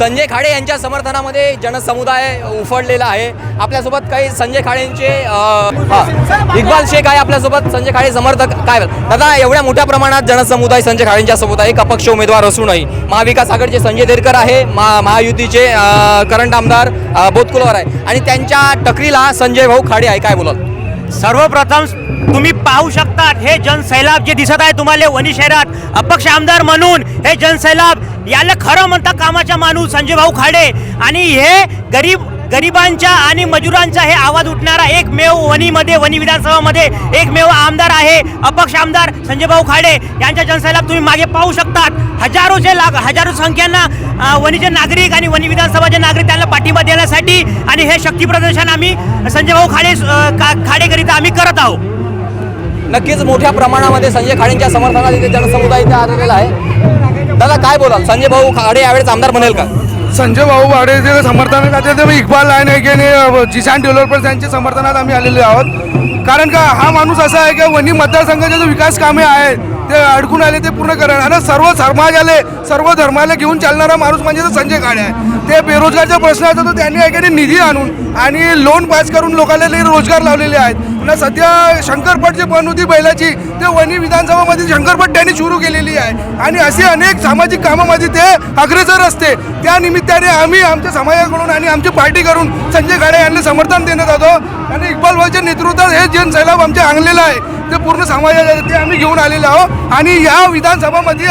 संजय खाडे यांच्या समर्थनामध्ये जनसमुदाय उफडलेला आहे। आपल्यासोबत काही संजय खाडेंचे इक्बाल शेख आहे आपल्यासोबत। संजय खाडे समर्थक काय दादा, एवढ्या मोठ्या प्रमाणात जनसमुदाय संजय खाडेंच्या सोबत आहे, एक अपक्ष उमेदवार असूनही महाविकास आघाडीचे संजय देरकर आहे, महायुतीचे करंट आमदार बोतकुलवार आहे आणि त्यांच्या टकरीला संजय भाऊ खाडे आहे, काय बोलाल? सर्वप्रथम तुम्ही पाहू शकतात हे जनसैलाब जे दिसत आहे तुम्हाला वणी शहरात अपक्ष आमदार म्हणून हे जनसैलाब याला खरं म्हणता कामाचा माणूस संजय भाऊ खाडे आणि हे गरिबांच्या आणि मजुरांचा हे आवाज उठणारा एकमेव वणीमध्ये वणी विधानसभामध्ये एकमेव आमदार आहे अपक्ष आमदार संजय भाऊ खाडे यांच्या जनसैलाब तुम्ही मागे पाहू शकतात। हजारो संख्यांना वणीचे नागरिक आणि वणी विधानसभाचे नागरिक त्यांना पाठिंबा देण्यासाठी आणि हे शक्ती प्रदर्शन आम्ही संजय भाऊ खाडेकरिता आम्ही करत आहोत। नक्कीच मोठ्या प्रमाणामध्ये संजय खाडेंच्या समर्थनात इथे जनसमुदाय इथे आलेला आहे। दादा काय बोलाल, संजय भाऊ खाडे यावेळेस आमदार बनेल का? संजय भाऊ खाडेचे समर्थनात आले ते इक्बाल आणि जिशान डेव्हलपर्स यांच्या समर्थनात आम्ही आलेले आहोत। कारण का हा माणूस असा आहे की वणी मतदारसंघाचे जो विकास कामे आहेत ते अडकून आले ते पूर्ण करणं आणि सर्व समाजाले सर्व धर्माला घेऊन चालणारा माणूस म्हणजे संजय खाडे आहे। ते बेरोजगारचा प्रश्न होता तो त्यांनी एखादी निधी आणून आणि लोन पास करून लोकांना रोजगार लावलेले आहेत। आणि सध्या शंकरपट जी पण होती बैलाची ते वणी विधानसभामध्ये शंकरपट त्यांनी सुरू केलेली आहे आणि असे अनेक सामाजिक कामामध्ये ते अग्रेसर असते। त्या निमित्ताने आम्ही आमच्या समाजाकडून आणि आमची पार्टी करून संजय खाडे यांना समर्थन देण्यात येतो आणि इक्बाल भाऊच्या नेतृत्वात हे जनसैलाब आमच्या आणलेलं आहे ते पूर्ण समाजाला ते आम्ही घेऊन आलेलो आहोत आणि या विधानसभामध्ये